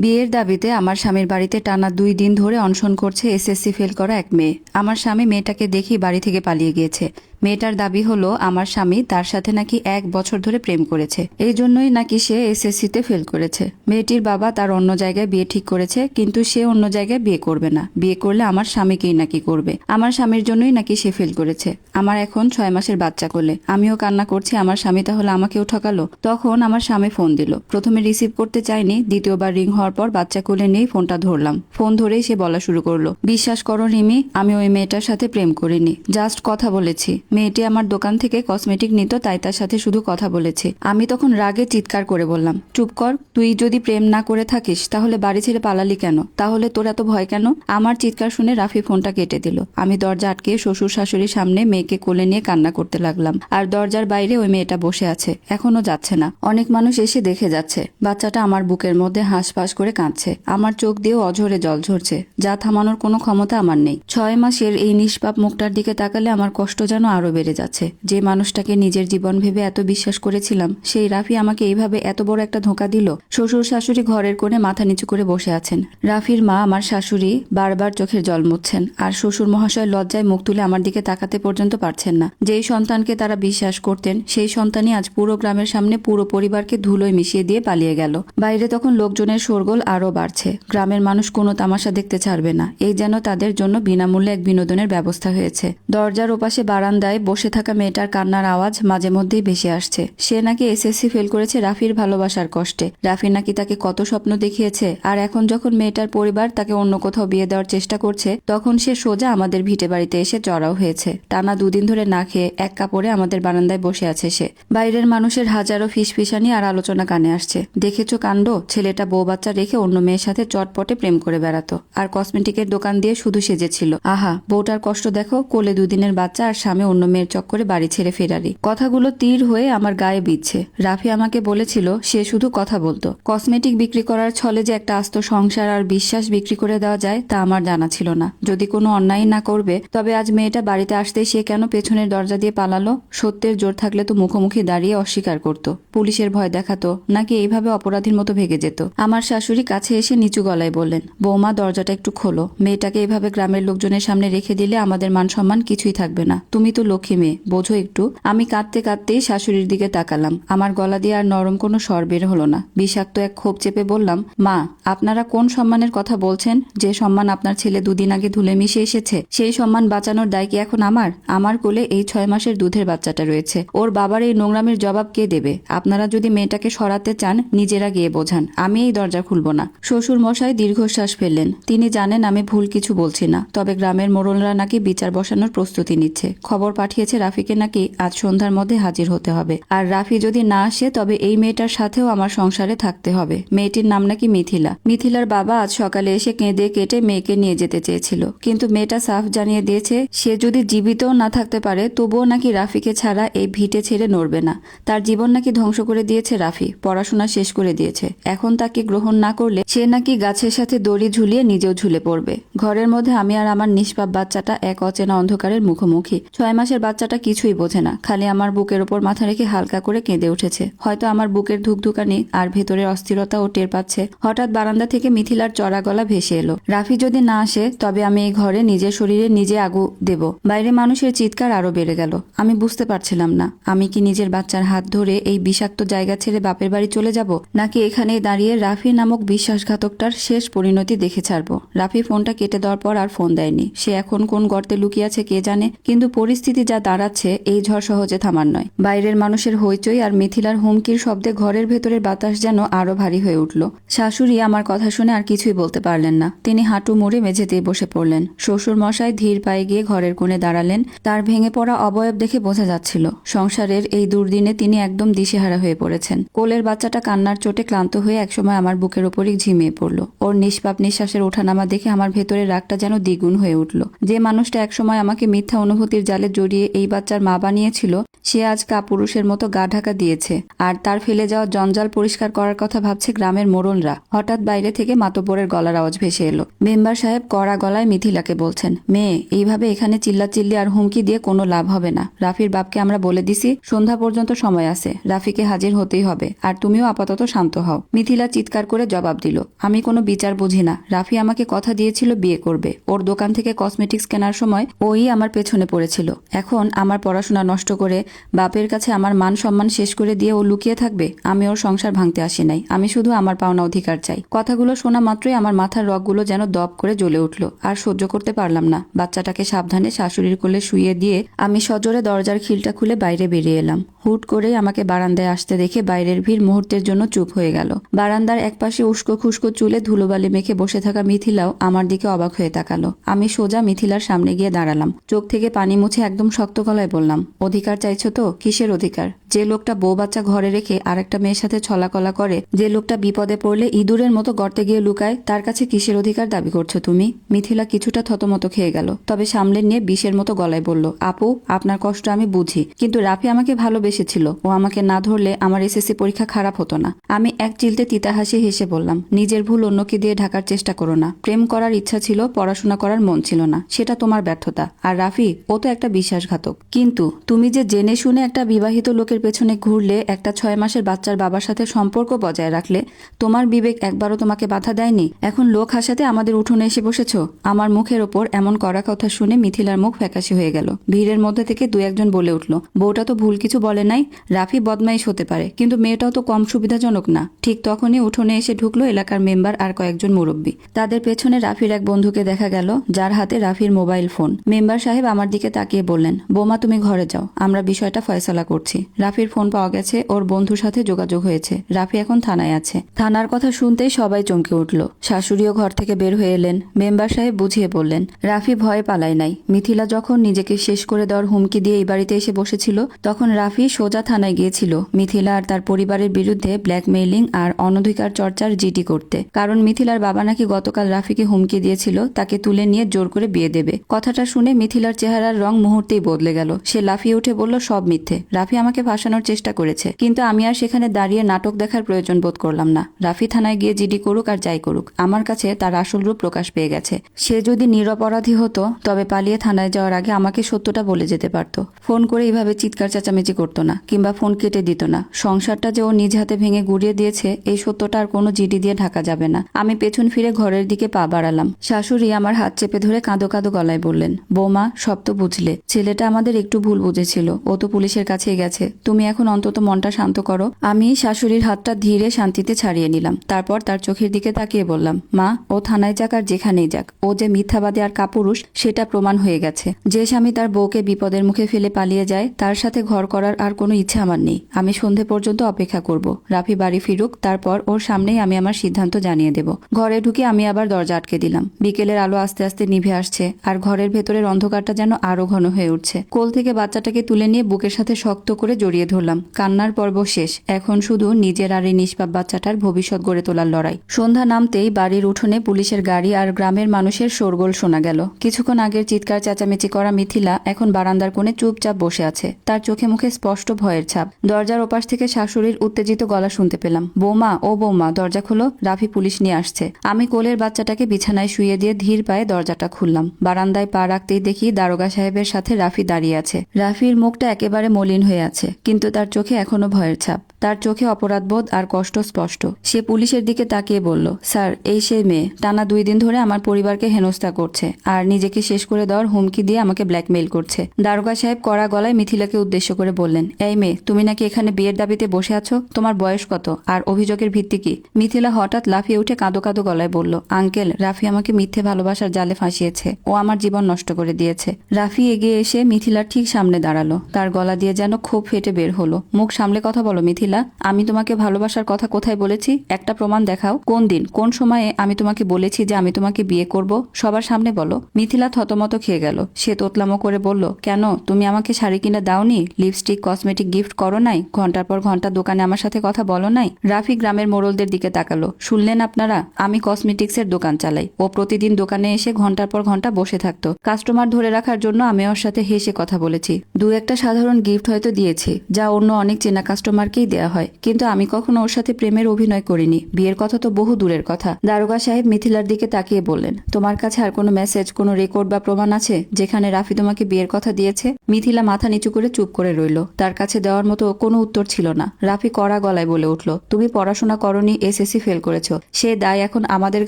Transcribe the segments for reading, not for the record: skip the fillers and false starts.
বিয়ের দাবিতে আমার স্বামীর বাড়িতে টানা 2 দিন ধরে অনশন করছে এসএসসি ফেল করা এক মেয়ে। আমার স্বামী মেয়েটাকে দেখেই বাড়ি থেকে পালিয়ে গিয়েছে। মেয়েটার দাবি হলো আমার স্বামী তার সাথে নাকি 1 বছর ধরে প্রেম করেছে, এই জন্যই নাকি সে এসএসসিতে ফেল করেছে। মেয়েটির বাবা তার অন্য জায়গায় বিয়ে ঠিক করেছে, কিন্তু সে অন্য জায়গায় বিয়ে করবে না। বিয়ে করলে আমার স্বামীকেই নাকি করবে। আমার স্বামীর জন্যই নাকি সে ফেল করেছে। আমার এখন 6 মাসের বাচ্চা কোলে। আমিও কান্না করছি, আমার স্বামী তাহলে আমাকেও ঠকালো। তখন আমার স্বামী ফোন দিল। প্রথমে রিসিভ করতে চাইনি, দ্বিতীয়বার রিং হওয়ার পর বাচ্চা কোলে নিয়ে ফোনটা ধরলাম। ফোন ধরেই সে বলা শুরু করলো, বিশ্বাস করো রিমি, আমি ওই মেয়েটার সাথে প্রেম করিনি, জাস্ট কথা বলেছি। মেয়েটি আমার দোকান থেকে কসমেটিক নিত, তাই তার সাথে শুধু কথা বলেছি। আমি তখন রাগে চিৎকার করে বললাম, চুপ কর, তুই যদি প্রেম না করে থাকিস তাহলে বাড়ি ছেড়ে পালালি কেন? তাহলে তোর এত ভয় কেন? আমার চিৎকার শুনে রাফি ফোনটা কেটে দিল। আমি দরজা আটকে শ্বশুর শাশুড়ির সামনে মেয়েকে কোলে নিয়ে কান্না করতে লাগলাম। আর দরজার বাইরে ওই মেয়েটা বসে আছে, এখনো যাচ্ছে না। অনেক মানুষ এসে দেখে যাচ্ছে। বাচ্চাটা আমার বুকের মধ্যে হাঁসফাঁস করে কাঁদছে। আমার চোখ দিয়েও অঝরে জল ঝরছে, যা থামানোর কোনো ক্ষমতা আমার নেই। 6 মাসের এই নিষ্পাপ মুখটার দিকে তাকালে আমার কষ্ট যেন আরো বেড়ে যাচ্ছে। যে মানুষটাকে নিজের জীবন ভেবে এত বিশ্বাস করেছিলাম, সেই রাফি আমাকে এইভাবে এত বড় একটা ধোঁকা দিল। শ্বশুর শাশুড়ি ঘরের কোণে মাথা নিচু করে বসে আছেন। রাফির মা আমার শাশুড়ি বারবার চোখের জল মুছছেন, আর শ্বশুর মহাশয় লজ্জায় মুখ তুলে আমার দিকে তাকাতে পর্যন্ত পারছেন না। যেই সন্তানকে তারা বিশ্বাস করতেন, সেই সন্তানই আজ পুরো গ্রামের সামনে পুরো পরিবারকে ধুলোয় মিশিয়ে দিয়ে পালিয়ে গেল। বাইরে তখন লোকজনের শোরগোল আরো বাড়ছে। গ্রামের মানুষ কোনো তামাশা দেখতে ছাড়বে না, এই যেন তাদের জন্য বিনামূল্যে এক বিনোদনের ব্যবস্থা হয়েছে। দরজার ওপাশে বারান্দায় বসে থাকা মেয়েটার কান্নার আওয়াজ মাঝে মধ্যেই ভেসে আসছে। সে নাকি এসএসসি ফেল করেছে রাফির ভালোবাসার কষ্টে। রাফি নাকি তাকে কত স্বপ্ন দেখিয়েছে, আর এখন যখন মেয়েটার পরিবার তাকে অন্য কোথাও বিয়ে দেওয়ার চেষ্টা করছে, তখন সে সোজা আমাদের ভিটে বাড়িতে এসে চড়াও হয়েছে। টানা 2 দিন ধরে না খেয়ে এক কাপড়ে আমাদের বারান্দায় বসে আছে সে। বাইরের মানুষের হাজারো ফিসফিসানি আর আলোচনা কানে আসছে। দেখেছো কাণ্ড, ছেলেটা বউ বাচ্চা রেখে অন্য মেয়ের সাথে চটপটে প্রেম করে বেড়াতো, আর কসমেটিকের দোকান দিয়ে শুধু সেজেছিল। আহা, বউটার কষ্ট দেখো, কোলে 2 দিনের বাচ্চা আর স্বামী অন্য মেয়ের চক্করে বাড়ি ছেড়ে ফেরারি। কথাগুলো তীর হয়ে আমার গায়ে বিচ্ছে। রাফি আমাকে বলেছিল সে শুধু কথা বলতো। কসমেটিক বিক্রি করার ছলে যে একটা আস্ত সংসার আর বিশ্বাস বিক্রি করে দেওয়া যায় তা আমার জানা ছিল না। যদি কোনো অন্যায় না করবে, তবে আজ মেয়েটা বাড়িতে আসতেই সে কেন পেছনের দরজা দিয়ে পালালো? সত্যের জোর থাকলে তো মুখোমুখি দাঁড়িয়ে অস্বীকার করত, পুলিশের ভয় দেখাতো, নাকি এইভাবে অপরাধীর মতো ভেগে যেত? আমার শাশুড়ি কাছে এসে নিচু গলায় বললেন, বৌমা দরজাটা একটু খোলো। মেয়েটাকে এভাবে গ্রামের লোকজনের সামনে রেখে দিলে আমাদের মান সম্মান কিছুই থাকবে না। তুমি তো লক্ষ্মী মেয়ে, বোঝো একটু। আমি কাঁদতে কাঁদতেই শাশুড়ির দিকে তাকালাম। আমার গলা দিয়ে আর নরম কোনো স্বর বের হলো না। বিষাক্ত এক ক্ষোভ চেপে বললাম, মা, আপনারা কোন সম্মানের কথা বলছেন? যে সম্মান আপনার ছেলে 2 দিন আগে ধুলে মিশে এসেছে, সেই সম্মান বাঁচানোর দায় কি এখন আমার? আমার কোলে এই 6 মাসের দুধের বাচ্চাটা রয়েছে। ওর বাবার এই নোংরামের জবাব কে দেবে? আপনারা যদি মেয়েটাকে সরাতে চান, নিজেরা গিয়ে বোঝান, আমি এই দরজা খুলবো না। শ্বশুর মশাই দীর্ঘশ্বাস ফেললেন। তিনি জানেন আমি ভুল কিছু বলছি না, তবে গ্রামের মোড়লরা নাকি বিচার বসানোর প্রস্তুতি নিচ্ছে। খবর পাঠিয়েছে রাফিকে নাকি আজ সন্ধ্যার মধ্যে হাজির হতে হবে, আর রাফি যদি না আসে তবে এই মেয়েটার সাথেও আমার সংসারে থাকতে হবে। মেয়েটির নাম নাকি মিথিলা। মিথিলার বাবা আজ সকালে এসে কেঁদে কেটে মেয়েকে নিয়ে যেতে চেয়েছিল, কিন্তু মেয়েটা সাফ জানিয়ে দিয়েছে সে যদি জীবিতও না থাকতে পারে তবুও নাকি রাফিকে ছাড়া এই ভিটে ছেড়ে নড়বে না। তার জীবন নাকি ধ্বংস করে দিয়েছে রাফি, পড়াশোনা শেষ করে দিয়েছে। এখন তাকে গ্রহণ না করলে সে নাকি গাছের সাথে দড়ি ঝুলিয়ে নিজেও ঝুলে পড়বে। ঘরের মধ্যে আমি আর আমার নিষ্পাপ বাচ্চাটা এক অচেনা অন্ধকারের মুখোমুখি। 6 মাসের বাচ্চাটা কিছুই বোঝে না, খালি আমার বুকের ওপর মাথা রেখে হালকা করে কেঁদে উঠেছে। হয়তো আমার বুকের ধুকধুকানি আর ভেতরের অস্থিরতা ও টের পাচ্ছে। হঠাৎ বারান্দা থেকে মিথিলার চড়া গলা ভেসে এলো, রাফি যদি না আসে তবে আমি এই ঘরে নিজের শরীরে নিজে আগু দেব। বাইরে মানুষের চিৎকার আরো বেড়ে গেল। আমি বুঝতে পারছিলাম না, আমি কি নিজের বাচ্চার হাত ধরে এই বিষাক্ত জায়গা ছেড়ে বাপের বাড়ি চলে যাব, নাকি এখানে দাঁড়িয়ে রাফি নামক বিশ্বাসঘাতকটার শেষ পরিণতি দেখে ছাড়বো। রাফি ফোনটা কেটে দেওয়ার পর আর ফোন দেয়নি। সে এখন কোন গর্তে লুকিয়ে আছে কে জানে, কিন্তু পরিস্থিতি যা দাঁড়াচ্ছে এই ঝড় সহজে থামার নয়। বাইরের মানুষের হইচই আর মিথিলার হুমকির শব্দে ঘরের ভেতরের বাতাস যেন আরো ভারী হয়ে উঠল। শাশুড়ি আমার কথা শুনে আর কিছুই বলতে পারলেন না। তিনি হাঁটু মুড়ে মেঝেতেই বসে পড়লেন। শ্বশুর মশাই ধীর পায়ে গিয়ে ঘরের কোণে দাঁড়ালেন। তার ভেঙে পড়া অবয়ব দেখে বোঝা যাচ্ছিল সংসারের এই দুর্দিনে তিনি একদম দিশেহারা হয়ে পড়েছেন। কোলের বাচ্চাটা কান্নার চোটে ক্লান্ত হয়ে একসময় আমার বুকের উপরই ঝিমিয়ে পড়ল। ওর নিষ্পাপ নিঃশ্বাসের ওঠানামা দেখে আমার ভেতরে ভেতরের রাগটা যেন দ্বিগুণ হয়ে উঠল। যে মানুষটা একসময় আমাকে মিথ্যা অনুভূতির জালে জড়িয়ে এই বাচ্চার মা বানিয়েছিল, সে আজ কাপুরুষের মতো গা ঢাকা দিয়েছে, আর তার ফেলে যাওয়া জঞ্জাল পরিষ্কার করার কথা ভাবছে গ্রামের মোড়লরা। হঠাৎ বাইরে থেকে মাতব্বরের গলার আওয়াজ ভেসে এলো। মেম্বার সাহেব কড়া গলায় মিথিলাকে বলছেন, মেয়ে, এইভাবে এখানে চিল্লাচিল্লি আর হুমকি দিয়ে কোনো লাভ হবে না। রাফির বাপকে আমরা বলে দিছি সন্ধ্যা পর্যন্ত সময় আছে, রাফিকে হাজির হতেই হবে, আর তুমিও আপাতত শান্ত হও। মিথিলা চিৎকার করে জবাব দিল, আমি কোনো বিচার বুঝি না। রাফি আমাকে কথা দিয়েছিল বিয়ে করবে। ওর দোকান থেকে কসমেটিক্স কেনার সময় ওই আমার পেছনে পড়েছিল। এখন আমার পড়াশোনা নষ্ট করে বাপের কাছে আমার মান সম্মান শেষ করে দিয়ে ও লুকিয়ে থাকবে? আমি ওর সংসার ভাঙতে আসি নাই, আমি শুধু আমার পাওনা অধিকার চাই। কথাগুলো শোনা মাত্রই আমার মাথার রগগুলো যেন দপ করে জ্বলে উঠল। আর সহ্য করতে পারলাম না। বাচ্চাটাকে সাবধানে শাশুড়ির কোলে শুইয়ে দিয়ে আমি সজোরে দরজার খিলটা খুলে বাইরে বেরিয়ে এলাম। হুট করেই আমাকে বারান্দায় আসতে দেখে বাইরের ভিড় মুহূর্তের জন্য চুপ হয়ে গেল। বারান্দার একপাশে উস্কো খুস্কো চুলে ধুলোবালি মেখে বসে থাকা মিথিলাও আমার দিকে অবাক হয়ে তাকালো। আমি সোজা মিথিলার সামনে গিয়ে দাঁড়ালাম। চোখ থেকে পানি মুছে একদম শক্ত গলায় বললাম, অধিকার চাইছো তো? কিসের অধিকার? যে লোকটা বউ বাচ্চা ঘরে রেখে আরেকটা মেয়ের সাথে ছলাকলা করে, যে লোকটা বিপদে পড়লে ইঁদুরের মতো গর্তে গিয়ে লুকায়, তার কাছে কিসের অধিকার দাবি করছো তুমি? মিথিলা কিছুটা থতমত খেয়ে গেল, তবে সামলে নিয়ে বিষের মতো গলায় বলল, আপু, আপনার কষ্ট আমি বুঝি, কিন্তু রাফি আমাকে ভালোবেসেছিল। ও আমাকে না ধরলে আমার এসএসসি পরীক্ষা খারাপ হতো না। আমি এক চিলতে তিতা হাসি হেসে বললাম, নিজের ভুল অন্যকে দিয়ে ঢাকার চেষ্টা করো না। প্রেম করার ইচ্ছা ছিল, পড়াশোনা করার মন ছিল না, সেটা তোমার ব্যর্থতা। আর রাফি, ও তো একটা বিশ্বাসঘাতক। কিন্তু তুমি যে জেনে শুনে একটা বিবাহিত লোকের পেছনে ঘুরলে, একটা 6 মাসের বাচ্চার বাবার সাথে সম্পর্ক বজায় রাখলে, তোমার বিবেক একবারও তোমাকে বাধা দেয়নি? এখন লোক হাসাতে আমাদের উঠোনে এসে বসেছ? আমার মুখের ওপর এমন কড়া কথা শুনে মিথিলার মুখ ফ্যাকাশে হয়ে গেল। ভিড়ের মধ্যে থেকে দু একজন বলে উঠল, বউটা তো ভুল কিছু বলে নাই। রাফি বদমাইশ হতে পারে, কিন্তু মেয়েটাও তো কম সুবিধাজনক না। ঠিক তখনই উঠোনে এসে ঢুকলো এলাকার মেম্বার আর কয়েকজন মুরব্বী। তাদের পেছনে রাফির এক বন্ধুকে দেখা গেল, যার হাতে রাফির মোবাইল ফোন। মেম্বার সাহেব আমার দিকে তাকিয়ে বললেন, বৌমা, তুমি ঘরে যাও, আমরা বিষয়টা ফয়সালা করছি। রাফির ফোন পাওয়া গেছে, ওর বন্ধুর সাথে যোগাযোগ হয়েছে। রাফি এখন থানায় আছে। থানার কথা শুনতেই সবাই চমকে উঠল। শাশুড়িও ঘর থেকে বের হয়ে এলেন। মেম্বার সাহেব বুঝিয়ে বললেন, রাফি ভয়ে পালায় নাই। মিথিলা যখন নিজেকে শেষ করে দেওয়ার হুমকি দিয়ে এই বাড়িতে এসে বসেছিল, তখন রাফি সোজা থানায় গিয়েছিল মিথিলা আর তার পরিবারের বিরুদ্ধে ব্ল্যাকমেইলিং আর অনধিকার চর্চার জিডি করতে। কারণ মিথিলার বাবা নাকি গতকাল রাফিকে হুমকি দিয়েছিল তাকে তুলে নিয়ে জোর করে বিয়ে দেবে। কথাটা শুনে মিথিলার চেহারার রং মুহূর্তেই বদলে গেল। সে লাফিয়ে উঠে বলল, সব মিথ্যে। রাফি আমাকে ফাঁসানোর চেষ্টা করেছে, কিন্তু আমি আর সেখানে দাঁড়িয়ে নাটক দেখার প্রয়োজন বোধ করলাম না। রাফি থানায় গিয়ে জিডি করুক আর যাই করুক, আমার কাছে তার আসল রূপ প্রকাশ পেয়ে গেছে। সে যদি নিরপরাধী হতো, তবে পালিয়ে থানায় যাওয়ার আগে আমাকে সত্যটা বলে যেতে পারত। ফোন করে এইভাবে চিৎকার চেঁচামেচি করতো না, কিংবা ফোন কেটে দিত না। সংসারটা যে ও নিজ হাতে ভেঙে গুড়িয়ে দিয়েছে, এই সত্যটা আর কোনো জিডি দিয়ে ঢাকা যাবে না। আমি পেছন ফিরে ঘরের দিকে পা বাড়ালাম। শাশুড়ি আমার হাত চেপে ধরে কাঁদো কাঁদো গলায় বললেন, বৌমা, সব তো বুঝলে। ছেলেটা আমাদের একটু ভুল বুঝেছিল, ও তো পুলিশের কাছেই গেছে। তুমি এখন অন্তত মনটা শান্ত করো। আমি শাশুড়ির হাতটা ধীরে শান্তিতে ছাড়িয়ে নিলাম। তারপর তার চোখের দিকে তাকিয়ে বললাম, মা, ও থানায় যাক আর যেখানেই যাক, ও যে মিথ্যাবাদী আর কাপুরুষ সেটা প্রমাণ হয়ে গেছে। যে স্বামী তার বউকে বিপদের মুখে ফেলে পালিয়ে যায়, তার সাথে ঘর করার আর কোনো ইচ্ছা আমার নেই। আমি সন্ধে পর্যন্ত অপেক্ষা করব। রাফি বাড়ি ফিরুক, তারপর ওর সামনেই আমি আমার সিদ্ধান্ত জানিয়ে দেব। ঘরে ঢুকে আমি আবার দরজা আটকে দিলাম। বিকেলের আলো আস্তে আস্তে নিভে আসছে, আর ঘরের ভেতরের অন্ধকারটা যেন আরো ঘন হয়ে উঠছে। কোল থেকে বাচ্চাটাকে তুলে নিয়ে বুকের সাথে শক্ত করে জড়িয়ে ধরলাম। কান্নার পর্ব শেষ। এখন শুধু নিজের আর এই নিষ্পাপ বাচ্চাটার ভবিষ্যৎ গড়ে তোলার লড়াই। সন্ধ্যা নামতেই বাড়ির উঠোনে পুলিশের গাড়ি আর গ্রামের মানুষের শোরগোল শোনা গেল। কিছুক্ষণ আগের চিৎকার চেঁচামেচি করা মিথিলা এখন বারান্দার কোণে চুপচাপ বসে আছে। তার চোখে মুখে স্পষ্ট ভয়ের ছাপ। দরজার ওপাশ থেকে শাশুড়ির উত্তেজিত গলা শুনতে পেলাম, বৌমা, ও বৌমা, দরজা খোলো, রাফি পুলিশ নিয়ে আসছে। আমি কোলের বাচ্চাটাকে বিছানায় শুইয়ে দিয়ে ধীর পায়ে দরজাটা খুললাম। বারান্দায় পা রাখতেই দেখি দারোগা সাহেবের সাথে রাফি দাঁড়িয়ে আছে। রাফির মুখটা একেবারে মলিন হয়ে আছে, কিন্তু তার চোখে এখনো ভয়ের ছাপ। তার চোখে অপরাধবোধ আর কষ্ট স্পষ্ট। সে পুলিশের দিকে তাকিয়ে বলল, স্যার, এই সেই মেয়ে টানা 2 দিন ধরে আমার পরিবারকে হেনস্থা করছে আর নিজেকে শেষ করে দেওয়ার হুমকি দিয়ে আমাকে ব্ল্যাকমেইল করছে। দারোগা সাহেব কড়া গলায় মিথিলাকে উদ্দেশ্য করে বললেন, এই মেয়ে, তুমি নাকি এখানে বিয়ের দাবিতে বসে আছো? তোমার বয়স কত আর অভিযোগের ভিত্তি কি? মিথিলা হঠাৎ লাফিয়ে উঠে কাঁদো কাঁদো গলায় বলল, আঙ্কেল, রাফি আমাকে মিথ্যে ভালোবাসার জালে ফাঁসিয়েছে। ও আমার জীবন নষ্ট করে দিয়েছে। রাফি এগিয়ে এসে মিথিলার ঠিক সামনে দাঁড়ালো। তার গলা দিয়ে যেন ক্ষোভ ফেটে বের হলো। মুখ সামলে কথা বলো মিথিলা, আমি তোমাকে ভালোবাসার কথা কোথায় বলেছি? একটা প্রমাণ দেখাও। কোন দিন, কোন সময়ে আমি তোমাকে বলেছি যে আমি তোমাকে বিয়ে করব? সবার সামনে বলো। মিথিলা থতমত খেয়ে গেল। সে তোতলামো করে বলল, কেন, তুমি আমাকে শাড়ি কিনে দাওনি? লিপস্টিক কসমেটিক গিফট করো নাই? ঘন্টার পর ঘন্টা দোকানে আমার সাথে কথা বলো নাই? রাফি গ্রামের মোড়লদের দিকে তাকালো। শুনলেন আপনারা, আমি কসমেটিক্সের দোকান চালাই। ও প্রতিদিন দোকানে এসে ঘন্টার পর ঘন্টা বসে থাকতো। কাস্টমার ধরে রাখার জন্য আমি ওর সাথে হেসে কথা বলেছি। দু একটা সাধারণ গিফট হয়তো দিয়েছি, যা অন্য অনেক চেনা কাস্টমারকেই দেয়া হয়, কিন্তু আমি কখনো ওর সাথে প্রেমের অভিনয় করিনি। বিয়ের কথা তো বহু দূরের কথা। দারোগা সাহেব মিথিলার দিকে তাকিয়ে বললেন, তোমার কাছে আর কোনো মেসেজ, কোনো রেকর্ড বা প্রমাণ আছে যেখানে রাফি তোমাকে বিয়ের কথা দিয়েছে? মিথিলা মাথা নিচু করে চুপ করে রইল। তার কাছে দেওয়ার মতো কোনো উত্তর ছিল না। রাফি কড়া গলায় বলে উঠল, তুমি পড়াশোনা করনি, এসএসসি ফেল করেছো। সে দায় এখন আমাদের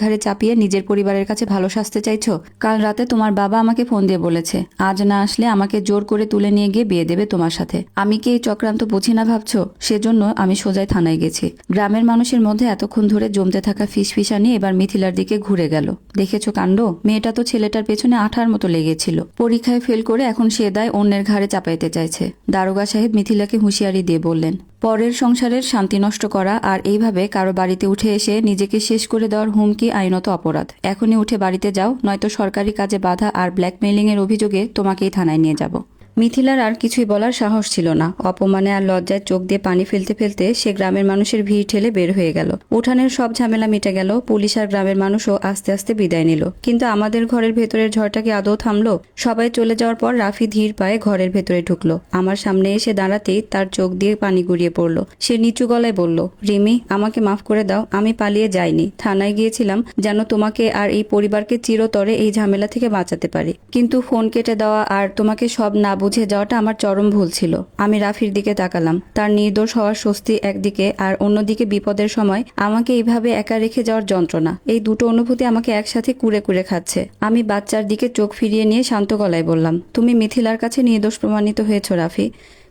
ঘাড়ে চাপিয়ে নিজের পরিবারের কাছে ভালো সাজতে চাইছো? কাল রাতে তোমার বাবা আমাকে ফোন দিয়ে বলেছে, আজ না আসলে আমাকে জোর করে তুলে নিয়ে গিয়ে বিয়ে দেবে তোমার সাথে। আমি কি এই চক্রান্ত বুঝি না ভাবছো? সেজন্য আমি সোজাই থানায় গেছি। গ্রামের মানুষের মধ্যে এতক্ষণ ধরে জমতে থাকা ফিসফিসানি এবার মিথিলার দিকে ঘুরে গেল। দেখেছো কাণ্ড? মেয়েটা তো ছেলেটার পেছনে আঠার মতো লেগেছিল। পরীক্ষায় ফেল করে এখন সে দায় অন্যের ঘাড়ে চাপাইতে চাইছে। দারোগা সাহেব মিথিলাকে হুঁশিয়ারি দিয়ে বললেন, পরের সংসারের শান্তি নষ্ট করা আর এইভাবে কারো বাড়িতে উঠে এসে নিজেকে শেষ করে দেওয়ার হুমকি আইনত অপরাধ। এখনই উঠে বাড়িতে যাও, নয়তো সরকারি কাজে বাধা আর ব্ল্যাকমেইলিং এর অভিযোগে তোমাকেই থানায় নিয়ে যাব। মিথিলার আর কিছুই বলার সাহস ছিল না। অপমানে আর লজ্জায় চোখ দিয়ে পানি ফেলতে ফেলতে সে গ্রামের মানুষের ভিড় ঠেলে বের হয়ে গেল। উঠানের সব ঝামেলা মিটে গেল। পুলিশ আর গ্রামের মানুষও আস্তে আস্তে বিদায় নিল। কিন্তু আমাদের ঘরের ভেতরের ঝড়টা কি আদৌ থামলো? সবাই চলে যাওয়ার পর রাফি ধীর পায়ে ঘরের ভেতরে ঢুকলো। আমার সামনে এসে দাঁড়াতেই তার চোখ দিয়ে পানি গড়িয়ে পড়লো। সে নিচু গলায় বলল, রিমি, আমাকে মাফ করে দাও। আমি পালিয়ে যাইনি, থানায় গিয়েছিলাম যেন তোমাকে আর এই পরিবারকে চিরতরে এই ঝামেলা থেকে বাঁচাতে পারি। কিন্তু ফোন কেটে দেওয়া আর তোমাকে সব না বুঝে যাওয়াটা আমার চরম ভুল ছিল। আমি রাফির দিকে তাকালাম। তার নির্দোষ হওয়ার স্বস্তি একদিকে, আর অন্যদিকে বিপদের সময় আমাকে এইভাবে একা রেখে যাওয়ার যন্ত্রণা। এই দুটো অনুভূতি আমাকে একসাথে কুড়ে কুড়ে খাচ্ছে। আমি বাচ্চার দিকে চোখ ফিরিয়ে নিয়ে শান্ত গলায় বললাম, তুমি মিথিলার কাছে নির্দোষ প্রমাণিত হয়েছো রাফি,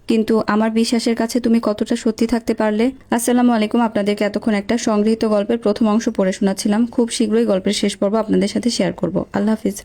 কিন্তু আমার বিশ্বাসের কাছে তুমি কতটা সত্যি থাকতে পারলে? আসসালামু আলাইকুম। আপনাদেরকে এতক্ষণ একটা সংগৃহীত গল্পের প্রথম অংশ পড়ে শোনাচ্ছিলাম। খুব শীঘ্রই গল্পের শেষ পর্ব আপনাদের সাথে শেয়ার করব। আল্লাহ হাফিজ।